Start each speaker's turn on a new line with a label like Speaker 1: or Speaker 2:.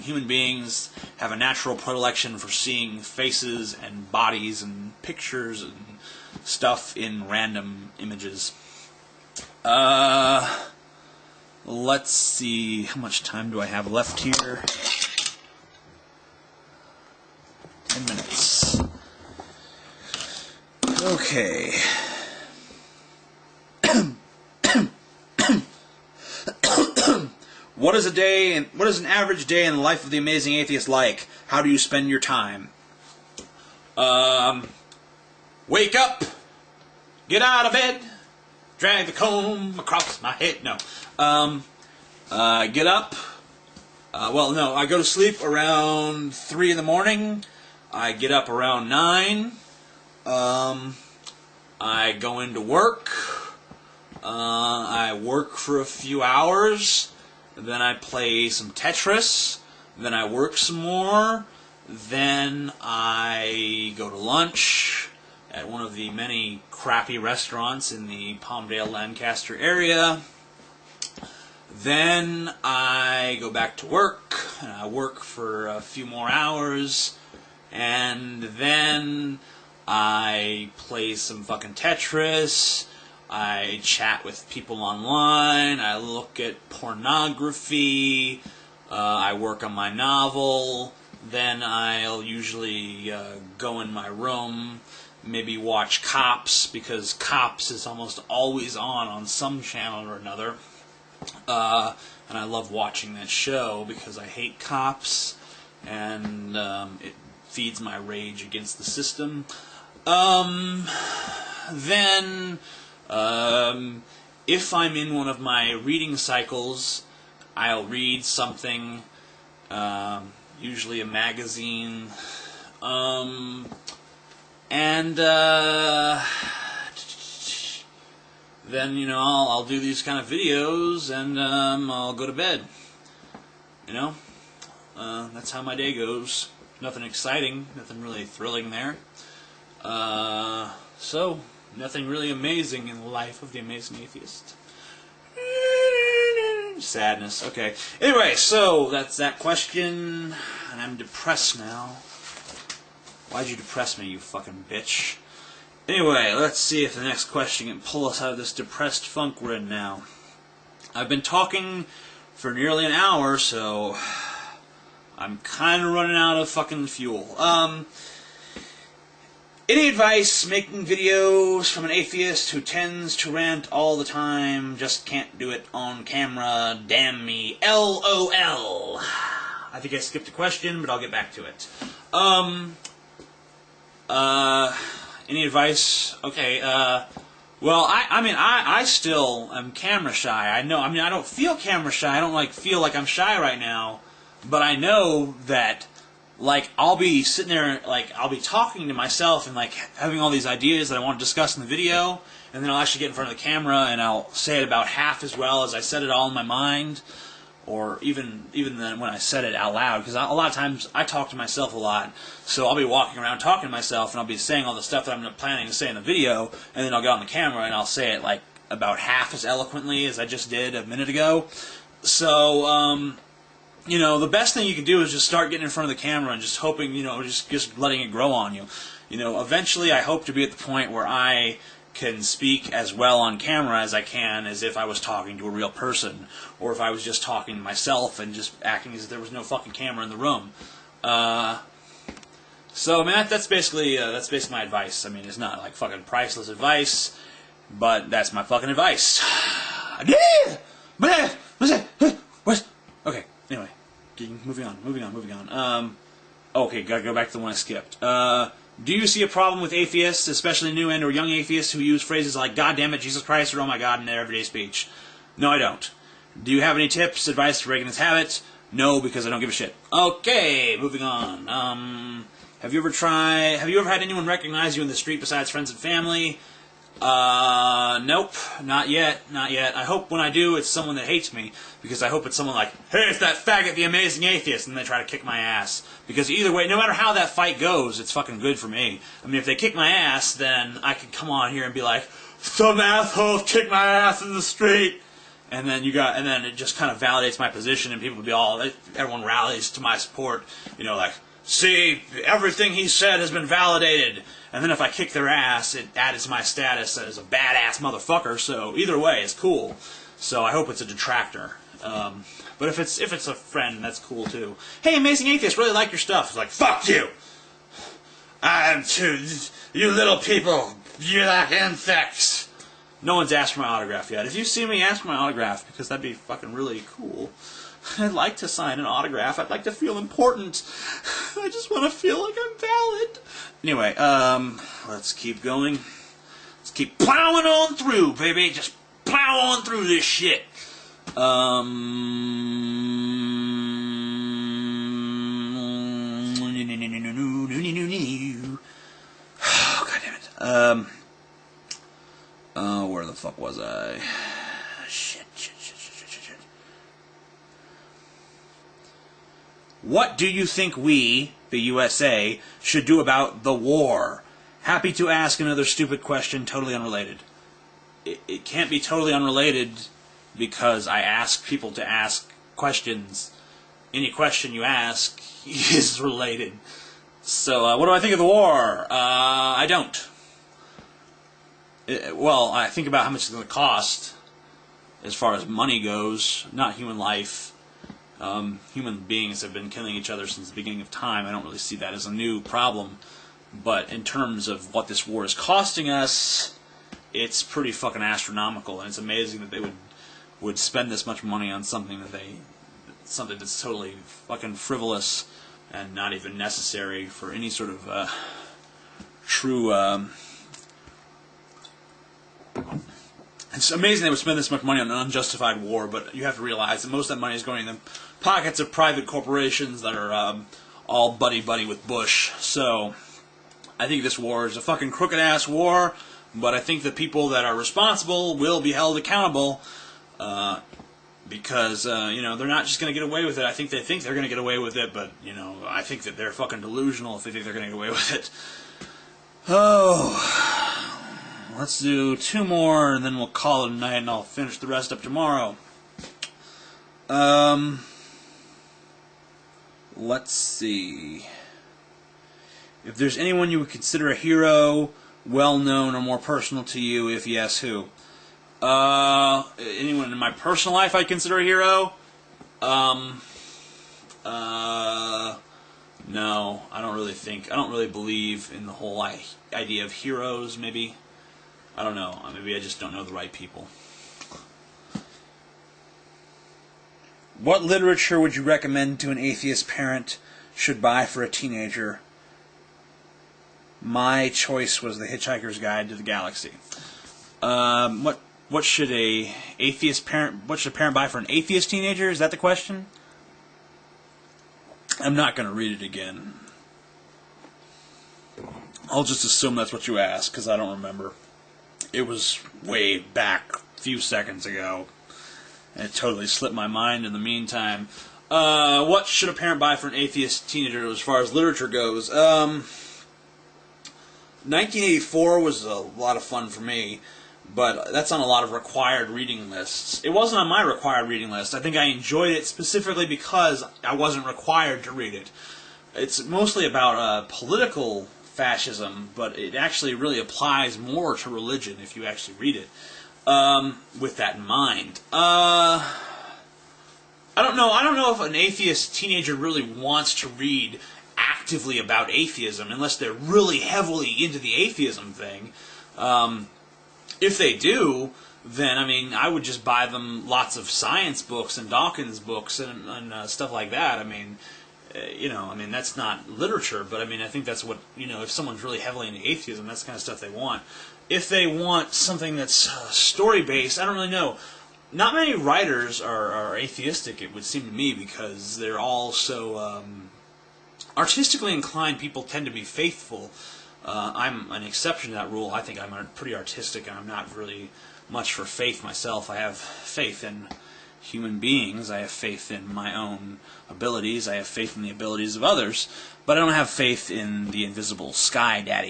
Speaker 1: human beings have a natural predilection for seeing faces and bodies and pictures and stuff in random images. Let's see, how much time do I have left here? 10 minutes. Okay. What is an average day in the life of the Amazing Atheist like? How do you spend your time? Wake up, get out of bed, drag the comb across my head. No. Get up. Well, no, I go to sleep around 3 in the morning. I get up around 9. I go into work. I work for a few hours. Then I play some Tetris. Then I work some more. Then I go to lunch at one of the many crappy restaurants in the Palmdale, Lancaster area. Then I go back to work, and I work for a few more hours, and then I play some fucking Tetris, I chat with people online, I look at pornography, I work on my novel, then I'll usually go in my room, maybe watch Cops, because Cops is almost always on some channel or another. And I love watching that show because I hate cops, and it feeds my rage against the system. Then, if I'm in one of my reading cycles, I'll read something, usually a magazine, then, you know, I'll do these kind of videos, and I'll go to bed. You know? That's how my day goes. Nothing exciting, nothing really thrilling there. So, nothing really amazing in the life of the Amazing Atheist. Sadness, okay. Anyway, so that's that question, and I'm depressed now. Why'd you depress me, you fucking bitch? Anyway, let's see if the next question can pull us out of this depressed funk we're in now. I've been talking for nearly an hour, so I'm kind of running out of fucking fuel. Any advice making videos from an atheist who tends to rant all the time, just can't do it on camera, damn me, LOL. I think I skipped a question, but I'll get back to it. Any advice? Okay, well, I still am camera shy. I don't feel camera shy. I don't, feel like I'm shy right now. But I know that, I'll be sitting there, I'll be talking to myself and, having all these ideas that I want to discuss in the video. And then I'll actually get in front of the camera and I'll say it about half as well as I said it all in my mind. Or even then when I said it out loud, because a lot of times I talk to myself a lot, so I'll be walking around talking to myself, and I'll be saying all the stuff that I'm planning to say in the video, and then I'll get on the camera and I'll say it about half as eloquently as I just did a minute ago. So, you know, the best thing you can do is just start getting in front of the camera and just hoping, you know, just letting it grow on you. You know, eventually I hope to be at the point where I can speak as well on camera as I can as if I was talking to a real person, or if I was just talking to myself and just acting as if there was no fucking camera in the room. So, man, that's basically my advice. I mean, it's not fucking priceless advice, but that's my fucking advice. Okay, anyway, moving on. Okay, gotta go back to the one I skipped. Do you see a problem with atheists, especially new and or young atheists, who use phrases like "God damn it, Jesus Christ" or "Oh my God" in their everyday speech? No, I don't. Do you have any tips, advice for breaking this habit? No, because I don't give a shit. Okay, moving on. Have you ever had anyone recognize you in the street besides friends and family? Nope, not yet. I hope when I do, it's someone that hates me, because I hope it's someone like, hey, it's that faggot, the Amazing Atheist, and they try to kick my ass. Because either way, no matter how that fight goes, it's fucking good for me. I mean, if they kick my ass, then I can come on here and be like, some assholes kick my ass in the street, and then it just kind of validates my position, and people will be everyone rallies to my support, like, see, everything he said has been validated. And then if I kick their ass, it adds my status as a badass motherfucker. So either way, it's cool. So I hope it's a detractor. But if it's a friend, that's cool too. Hey, Amazing Atheist, really like your stuff. It's like, fuck you. I'm too. You little people, you're like insects. No one's asked for my autograph yet. If you see me, ask for my autograph, because that'd be fucking really cool. I'd like to sign an autograph. I'd like to feel important. I just want to feel like I'm valid. Anyway, let's keep going. Let's keep plowing on through, baby. Just plow on through this shit. Oh, God damn it. Where the fuck was I? Shit. What do you think we, the USA, should do about the war? Happy to ask another stupid question, totally unrelated. It can't be totally unrelated because I ask people to ask questions. Any question you ask is related. So, what do I think of the war? I don't. Well, I think about how much it's going to cost as far as money goes, not human life. Human beings have been killing each other since the beginning of time. I don't really see that as a new problem. But in terms of what this war is costing us, it's pretty fucking astronomical, and it's amazing that they would spend this much money on something that's totally fucking frivolous and not even necessary for any sort of true. It's amazing they would spend this much money on an unjustified war, but you have to realize that most of that money is going in the pockets of private corporations that are all buddy-buddy with Bush. So I think this war is a fucking crooked-ass war, but I think the people that are responsible will be held accountable because, they're not just going to get away with it. I think they think they're going to get away with it, but, I think that they're fucking delusional if they think they're going to get away with it. Oh... Let's do 2 more, and then we'll call it a night, and I'll finish the rest up tomorrow. Let's see. If there's anyone you would consider a hero, well-known, or more personal to you, if yes, who? Anyone in my personal life I'd consider a hero? No, I don't really believe in the whole idea of heroes, maybe. I don't know. Maybe I just don't know the right people. What literature would you recommend to an atheist parent should buy for a teenager? My choice was The Hitchhiker's Guide to the Galaxy. What should a parent buy for an atheist teenager? Is that the question? I'm not going to read it again. I'll just assume that's what you asked, because I don't remember. It was way back a few seconds ago, and it totally slipped my mind in the meantime. What should a parent buy for an atheist teenager as far as literature goes? 1984 was a lot of fun for me, but that's on a lot of required reading lists. It wasn't on my required reading list. I think I enjoyed it specifically because I wasn't required to read it. It's mostly about political fascism, but it actually really applies more to religion if you actually read it with that in mind. I don't know if an atheist teenager really wants to read actively about atheism unless they're really heavily into the atheism thing. If they do, then I would just buy them lots of science books and Dawkins books and stuff like that. That's not literature, but I think that's what, if someone's really heavily into atheism, that's the kind of stuff they want. If they want something that's story-based, I don't really know. Not many writers are atheistic, it would seem to me, because they're all so artistically inclined. People tend to be faithful. I'm an exception to that rule. I think I'm pretty artistic, and I'm not really much for faith myself. I have faith in human beings. I have faith in my own abilities. I have faith in the abilities of others. But I don't have faith in the invisible sky daddy.